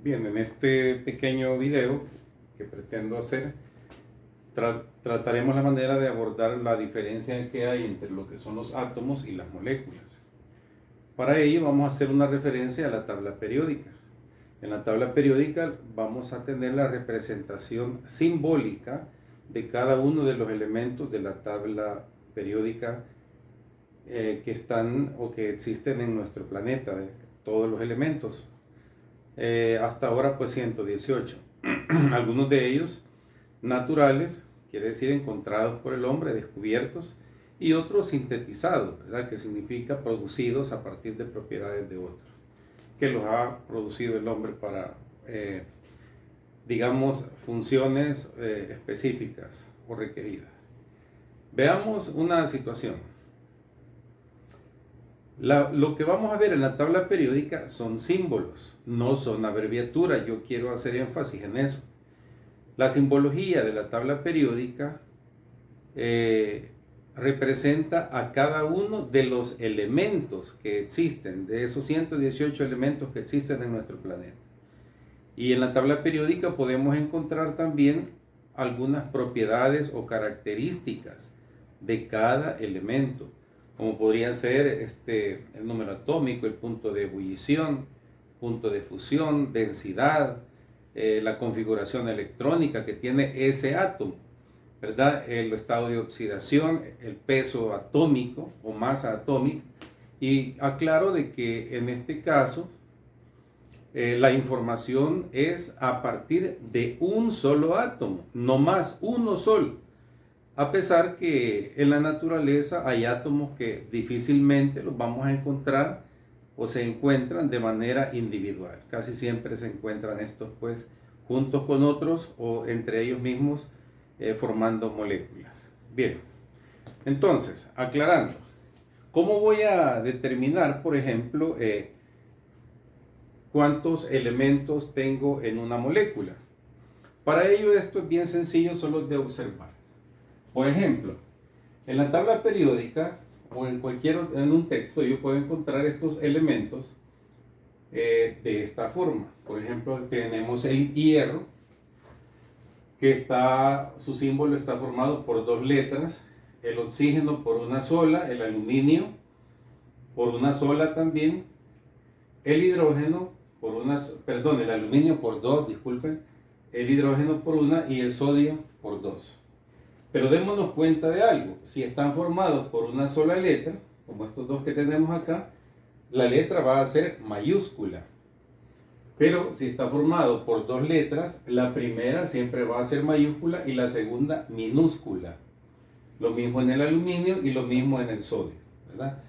Bien, en este pequeño video que pretendo hacer, trataremos la manera de abordar la diferencia que hay entre lo que son los átomos y las moléculas. Para ello vamos a hacer una referencia a la tabla periódica. En la tabla periódica vamos a tener la representación simbólica de cada uno de los elementos de la tabla periódica que están o que existen en nuestro planeta, de todos los elementos. Hasta ahora pues 118. Algunos de ellos naturales, quiere decir encontrados por el hombre, descubiertos, y otros sintetizados, ¿verdad? Que significa producidos a partir de propiedades de otros, que los ha producido el hombre para, digamos, funciones específicas o requeridas. Veamos una situación. Lo que vamos a ver en la tabla periódica son símbolos, no son abreviaturas. Yo quiero hacer énfasis en eso. La simbología de la tabla periódica representa a cada uno de los elementos que existen, de esos 118 elementos que existen en nuestro planeta. Y en la tabla periódica podemos encontrar también algunas propiedades o características de cada elemento, como podrían ser el número atómico, el punto de ebullición, punto de fusión, densidad, la configuración electrónica que tiene ese átomo, ¿verdad? El estado de oxidación, el peso atómico o masa atómica. Y aclaro de que en este caso la información es a partir de un solo átomo, no más uno solo. A pesar que en la naturaleza hay átomos que difícilmente los vamos a encontrar o se encuentran de manera individual. Casi siempre se encuentran estos pues juntos con otros o entre ellos mismos formando moléculas. Bien, entonces, aclarando, ¿cómo voy a determinar, por ejemplo, cuántos elementos tengo en una molécula? Para ello esto es bien sencillo, solo de observar. Por ejemplo, en la tabla periódica o en un texto yo puedo encontrar estos elementos de esta forma. Por ejemplo, tenemos el hierro, que su símbolo está formado por dos letras, el oxígeno por una sola, el aluminio por una sola también, el hidrógeno por una, perdón, el aluminio por dos, disculpen, el hidrógeno por una y el sodio por dos. Pero démonos cuenta de algo, si están formados por una sola letra, como estos dos que tenemos acá, la letra va a ser mayúscula. Pero si está formado por dos letras, la primera siempre va a ser mayúscula y la segunda minúscula. Lo mismo en el aluminio y lo mismo en el sodio, ¿verdad?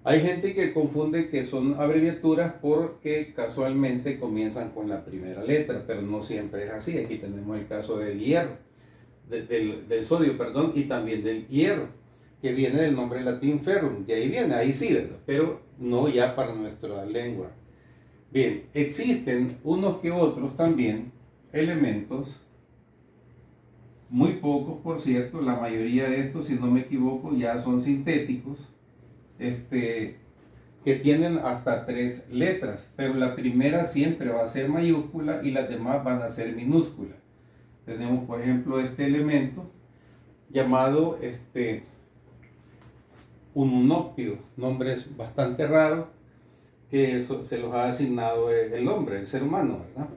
Hay gente que confunde que son abreviaturas porque casualmente comienzan con la primera letra, pero no siempre es así. Aquí tenemos el caso del hierro. Del sodio, perdón, y también del hierro, que viene del nombre latín ferrum, y ahí viene, ahí sí, ¿verdad? Pero no ya para nuestra lengua. Bien, existen unos que otros también elementos, muy pocos por cierto, la mayoría de estos, si no me equivoco, ya son sintéticos, que tienen hasta tres letras, pero la primera siempre va a ser mayúscula y las demás van a ser minúsculas. Tenemos, por ejemplo, este elemento llamado ununópio, nombre es bastante raro, que se los ha asignado el hombre, el ser humano, ¿verdad?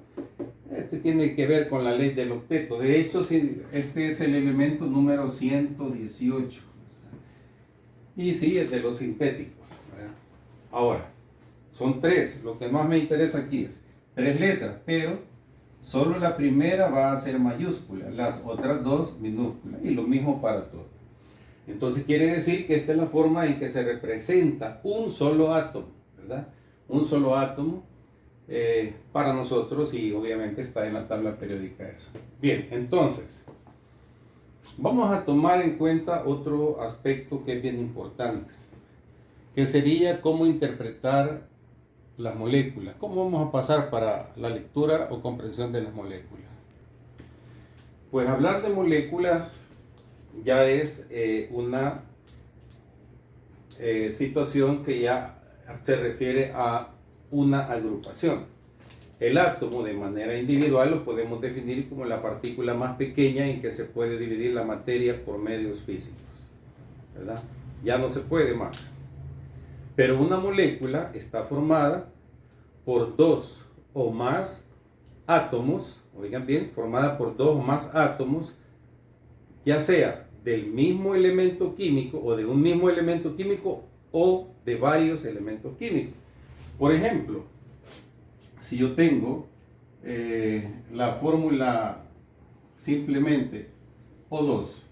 Este tiene que ver con la ley del octeto. De hecho, este es el elemento número 118. Y sí, es de los sintéticos, ¿verdad? Ahora, son tres. Lo que más me interesa aquí es tres letras, pero solo la primera va a ser mayúscula, las otras dos minúsculas, y lo mismo para todos. Entonces quiere decir que esta es la forma en que se representa un solo átomo, ¿verdad? Un solo átomo para nosotros, y obviamente está en la tabla periódica eso. Bien, entonces, vamos a tomar en cuenta otro aspecto que es bien importante, que sería cómo interpretar las moléculas. ¿Cómo vamos a pasar para la lectura o comprensión de las moléculas? Pues hablar de moléculas ya es una situación que ya se refiere a una agrupación. El átomo de manera individual lo podemos definir como la partícula más pequeña en que se puede dividir la materia por medios físicos, ¿verdad? Ya no se puede más. Pero una molécula está formada por dos o más átomos, oigan bien, formada por dos o más átomos, ya sea del mismo elemento químico o de un mismo elemento químico o de varios elementos químicos. Por ejemplo, si yo tengo la fórmula simplemente O2,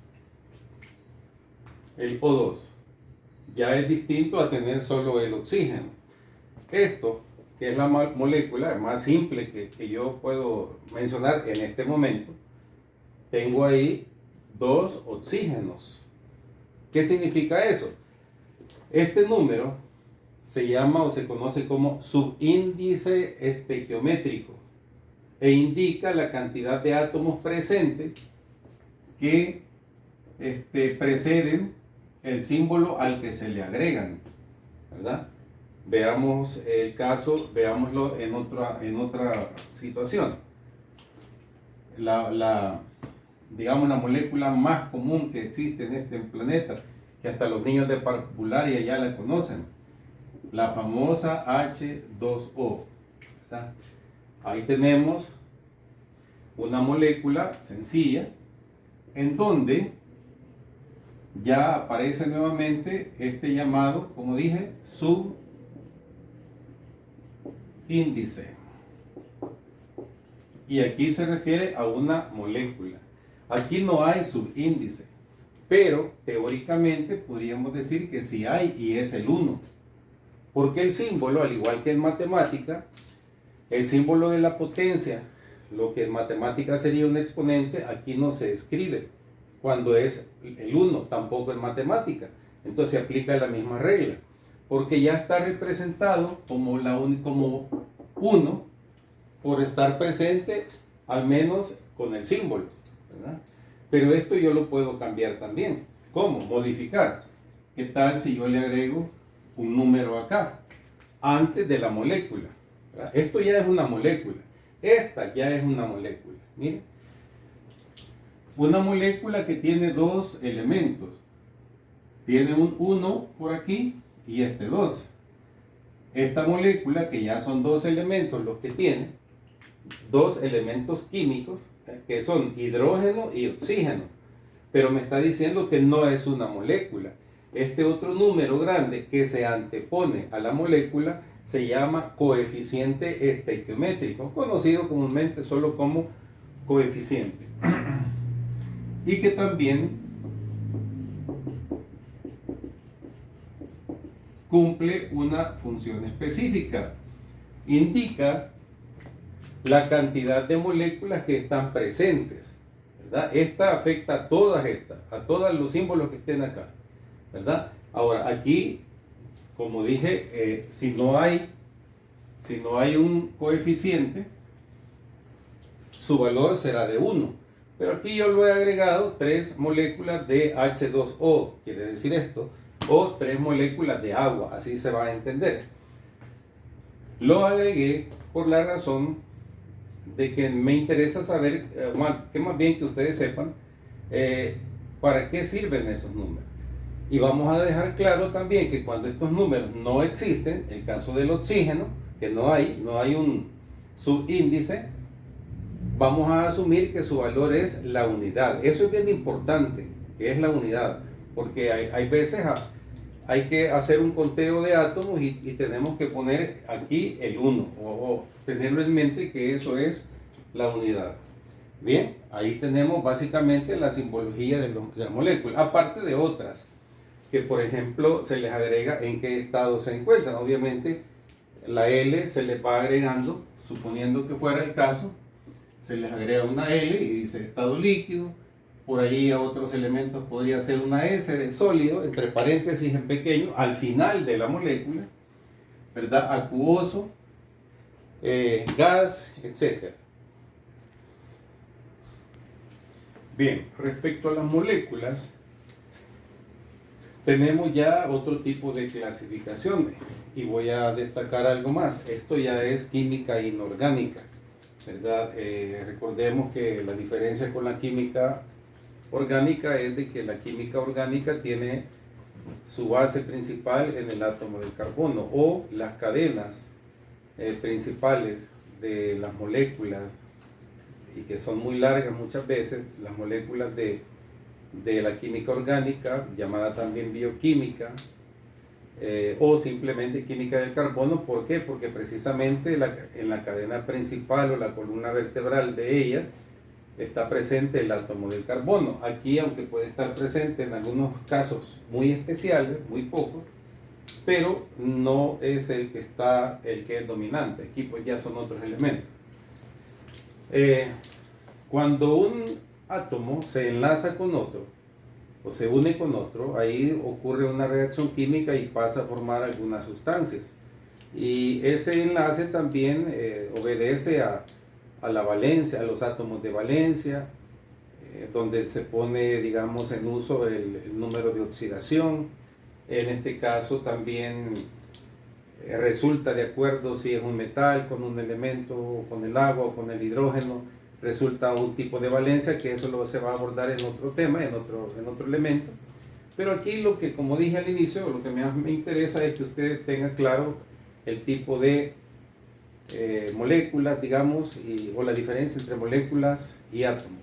el O2 ya es distinto a tener solo el oxígeno. Esto, que es la molécula más simple que yo puedo mencionar en este momento, tengo ahí dos oxígenos. ¿Qué significa eso? Este número se llama o se conoce como subíndice estequiométrico e indica la cantidad de átomos presentes que preceden el símbolo al que se le agregan, ¿verdad? Veamos el caso, veámoslo en otra situación. Digamos, la molécula más común que existe en este planeta, que hasta los niños de parvularia ya la conocen, la famosa H2O, ¿verdad? Ahí tenemos una molécula sencilla en donde ya aparece nuevamente este llamado, como dije, subíndice. Y aquí se refiere a una molécula. Aquí no hay subíndice, pero teóricamente podríamos decir que sí hay y es el 1. Porque el símbolo, al igual que en matemática, el símbolo de la potencia, lo que en matemática sería un exponente, aquí no se escribe cuando es el 1, tampoco en matemática. Entonces se aplica la misma regla, porque ya está representado como 1 por estar presente al menos con el símbolo, ¿verdad? Pero esto yo lo puedo cambiar también. ¿Cómo? Modificar. ¿Qué tal si yo le agrego un número acá, antes de la molécula? ¿Verdad? Esto ya es una molécula. Esta ya es una molécula. Miren. Una molécula que tiene dos elementos. Tiene un 1 por aquí y este 2. Esta molécula, que ya son dos elementos los que tiene, dos elementos químicos, que son hidrógeno y oxígeno. Pero me está diciendo que no es una molécula. Este otro número grande que se antepone a la molécula se llama coeficiente estequiométrico, conocido comúnmente solo como coeficiente. Y que también cumple una función específica. Indica la cantidad de moléculas que están presentes, ¿verdad? Esta afecta a todas a todos los símbolos que estén acá, ¿verdad? Ahora, aquí, como dije, si no hay un coeficiente, su valor será de 1. Pero aquí yo lo he agregado 3 moléculas de H2O, quiere decir esto, o 3 moléculas de agua, así se va a entender. Lo agregué por la razón de que me interesa saber, que más bien que ustedes sepan, para qué sirven esos números. Y vamos a dejar claro también que cuando estos números no existen, el caso del oxígeno, que no hay un subíndice, vamos a asumir que su valor es la unidad. Eso es bien importante, que es la unidad, porque hay veces hay que hacer un conteo de átomos y tenemos que poner aquí el 1, o tenerlo en mente que eso es la unidad. Bien, ahí tenemos básicamente la simbología de la molécula, aparte de otras, que por ejemplo se les agrega en qué estado se encuentran. Obviamente la L se les va agregando, suponiendo que fuera el caso, se les agrega una L y dice estado líquido. Por ahí a otros elementos podría ser una S de sólido, entre paréntesis en pequeño, al final de la molécula, ¿verdad? Acuoso, gas, etc. Bien, respecto a las moléculas, tenemos ya otro tipo de clasificaciones y voy a destacar algo más. Esto ya es química inorgánica, ¿verdad? Recordemos que la diferencia con la química orgánica es de que la química orgánica tiene su base principal en el átomo del carbono o las cadenas principales de las moléculas, y que son muy largas muchas veces, las moléculas de la química orgánica, llamada también bioquímica, o simplemente química del carbono. ¿Por qué? Porque precisamente en la cadena principal o la columna vertebral de ella está presente el átomo del carbono. Aquí, aunque puede estar presente en algunos casos muy especiales, muy pocos, pero no es el que es dominante. Aquí pues ya son otros elementos. Cuando un átomo se enlaza con otro o se une con otro, ahí ocurre una reacción química y pasa a formar algunas sustancias. Y ese enlace también obedece a la valencia, a los átomos de valencia, donde se pone, digamos, en uso el número de oxidación. En este caso también resulta de acuerdo si es un metal con un elemento, con el agua o con el hidrógeno, resulta un tipo de valencia, que eso se va a abordar en otro tema, en otro elemento. Pero aquí lo que, como dije al inicio, lo que más me interesa es que ustedes tengan claro el tipo de moléculas, digamos, o la diferencia entre moléculas y átomos.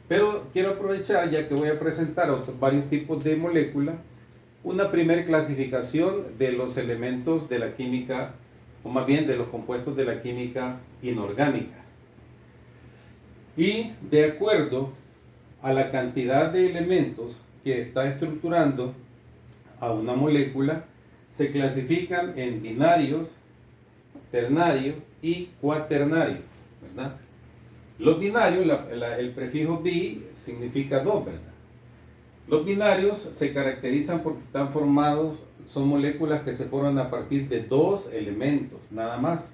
Pero quiero aprovechar, ya que voy a presentar varios tipos de moléculas, una primera clasificación de los elementos de la química, o más bien de los compuestos de la química inorgánica. Y de acuerdo a la cantidad de elementos que está estructurando a una molécula, se clasifican en binarios, ternarios y cuaternarios, ¿verdad? Los binarios, el prefijo bi significa dos, ¿verdad? Los binarios se caracterizan porque están formados, son moléculas que se forman a partir de dos elementos, nada más.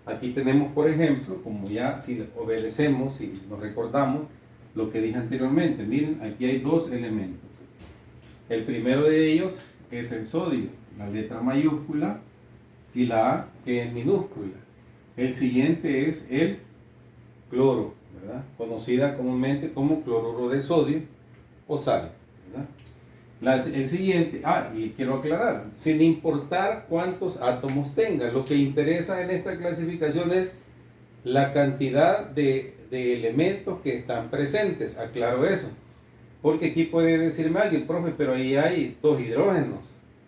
Aquí tenemos, por ejemplo, como ya si obedecemos y nos recordamos lo que dije anteriormente, miren, aquí hay dos elementos. El primero de ellos es el sodio, la letra mayúscula, y la A, que es minúscula. El siguiente es el cloro, ¿verdad? Conocida comúnmente como cloruro de sodio o sal, ¿verdad? El siguiente, y quiero aclarar, sin importar cuántos átomos tenga, lo que interesa en esta clasificación es la cantidad de elementos que están presentes, aclaro eso, porque aquí puede decirme alguien, profe, pero ahí hay dos hidrógenos.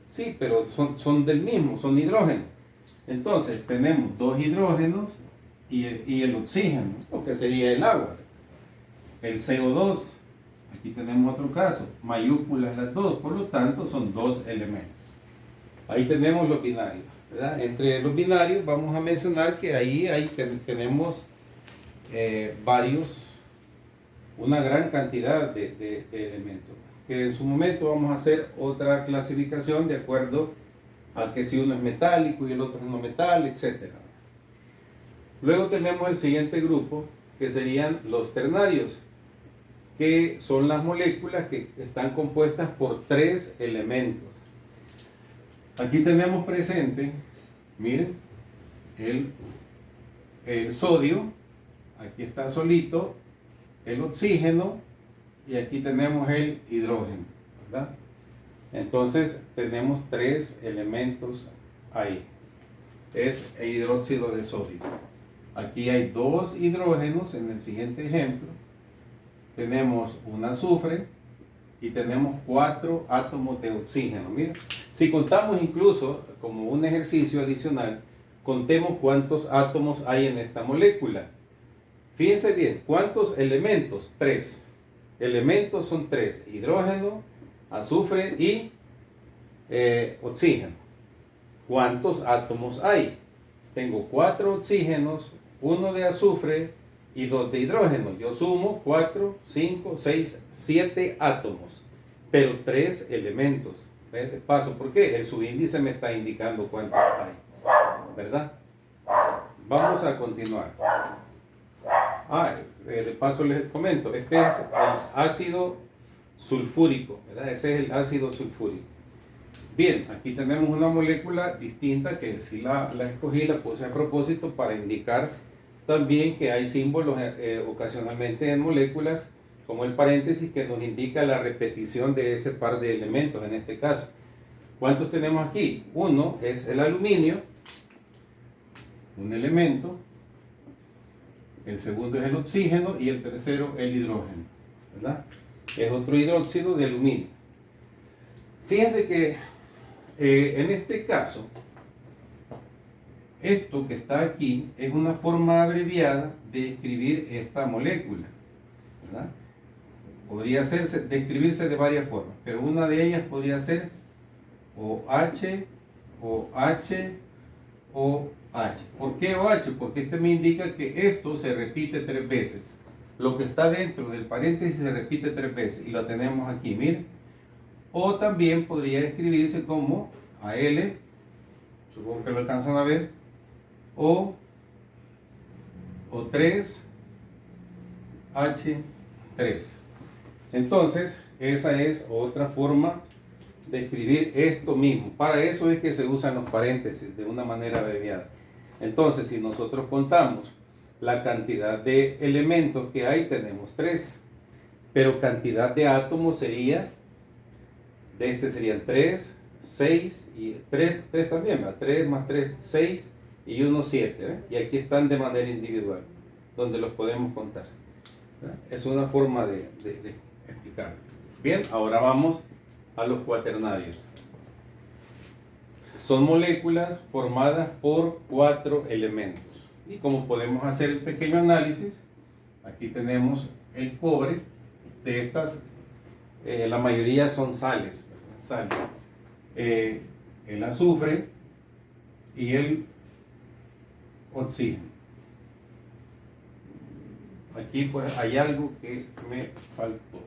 Sí, pero son del mismo, son hidrógenos. Entonces tenemos dos hidrógenos y el oxígeno, lo que sería el agua. El CO2, aquí tenemos otro caso, mayúsculas las dos, por lo tanto son dos elementos. Ahí tenemos los binarios, ¿verdad? Entre los binarios vamos a mencionar que ahí tenemos una gran cantidad de elementos, que en su momento vamos a hacer otra clasificación de acuerdo a que si uno es metálico y el otro es no metal, etc. Luego tenemos el siguiente grupo, que serían los ternarios, que son las moléculas que están compuestas por tres elementos. Aquí tenemos presente, miren, el sodio, aquí está solito, el oxígeno, y aquí tenemos el hidrógeno, ¿verdad? Entonces tenemos tres elementos ahí. Es el hidróxido de sodio. Aquí hay dos hidrógenos en el siguiente ejemplo. Tenemos un azufre y tenemos 4 átomos de oxígeno. Mira, si contamos incluso como un ejercicio adicional, contemos cuántos átomos hay en esta molécula. Fíjense bien, ¿cuántos elementos? 3. Elementos son 3, hidrógeno, azufre y oxígeno. ¿Cuántos átomos hay? Tengo 4 oxígenos, 1 de azufre y 2 de hidrógeno. Yo sumo 4, 5, 6, 7 átomos, pero 3 elementos. ¿Ves? De paso, ¿por qué? El subíndice me está indicando cuántos hay, ¿verdad? Vamos a continuar. De paso les comento, este es el ácido sulfúrico, ¿verdad? Ese es el ácido sulfúrico. Bien, aquí tenemos una molécula distinta que sí la escogí, la puse a propósito para indicar también que hay símbolos ocasionalmente en moléculas, como el paréntesis, que nos indica la repetición de ese par de elementos en este caso. ¿Cuántos tenemos aquí? Uno es el aluminio, un elemento, el segundo es el oxígeno y el tercero el hidrógeno, ¿verdad? Es otro hidróxido de aluminio. Fíjense que en este caso, esto que está aquí es una forma abreviada de escribir esta molécula, ¿verdad? Podría describirse de varias formas, pero una de ellas podría ser OH, OH, OH. ¿Por qué OH? Porque este me indica que esto se repite 3 veces. Lo que está dentro del paréntesis se repite 3 veces y lo tenemos aquí, miren. O también podría escribirse como AL, supongo que lo alcanzan a ver, O 3, H3. Entonces, esa es otra forma de escribir esto mismo. Para eso es que se usan los paréntesis de una manera abreviada. Entonces, si nosotros contamos la cantidad de elementos que hay, tenemos 3. Pero cantidad de átomos sería, de este serían 3, 6 y 3 también, ¿verdad? 3 más 3, 6 y 1, 7. ¿eh? Y aquí están de manera individual, donde los podemos contar. ¿verdad? Es una forma de explicar. Bien, ahora vamos a los cuaternarios. Son moléculas formadas por 4 elementos. Y como podemos hacer el pequeño análisis, aquí tenemos el cobre. De estas, la mayoría son sales. El azufre y el oxígeno. Aquí pues hay algo que me faltó.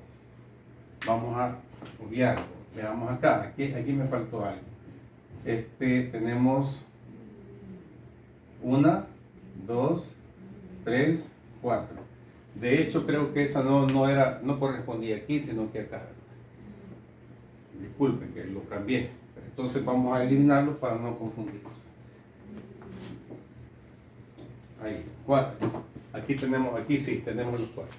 Vamos a obviarlo. Veamos acá. Aquí me faltó algo. Tenemos 1, 2, 3, 4. De hecho, creo que esa no correspondía aquí, sino que acá. Disculpen que lo cambié. Entonces vamos a eliminarlo para no confundirnos. Ahí, 4. Aquí sí, tenemos los 4.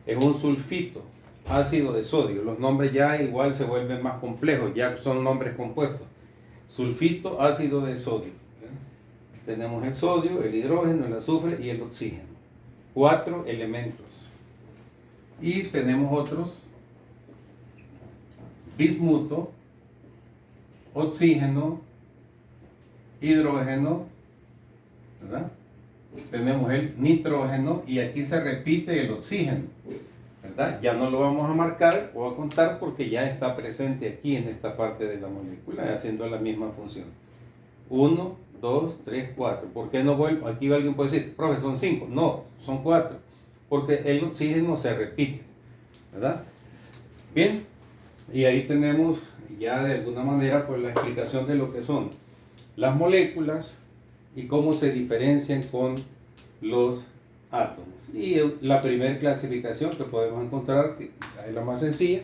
Es un sulfito, ácido de sodio. Los nombres ya igual se vuelven más complejos, ya son nombres compuestos. Sulfito, ácido de sodio. Tenemos el sodio, el hidrógeno, el azufre y el oxígeno. 4 elementos. Y tenemos otros: bismuto, oxígeno, hidrógeno, ¿verdad? Tenemos el nitrógeno y aquí se repite el oxígeno, ¿verdad? Ya no lo vamos a marcar o a contar porque ya está presente aquí en esta parte de la molécula haciendo la misma función. 1, 2, 3, 4. ¿Por qué no vuelvo? Aquí alguien puede decir, profe, son 5. No, son 4. Porque el oxígeno se repite, ¿verdad? Bien, y ahí tenemos ya de alguna manera pues la explicación de lo que son las moléculas y cómo se diferencian con los átomos. Y la primera clasificación que podemos encontrar, que es la más sencilla,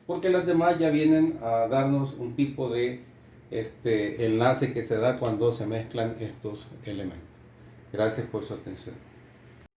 porque las demás ya vienen a darnos un tipo de enlace que se da cuando se mezclan estos elementos. Gracias por su atención.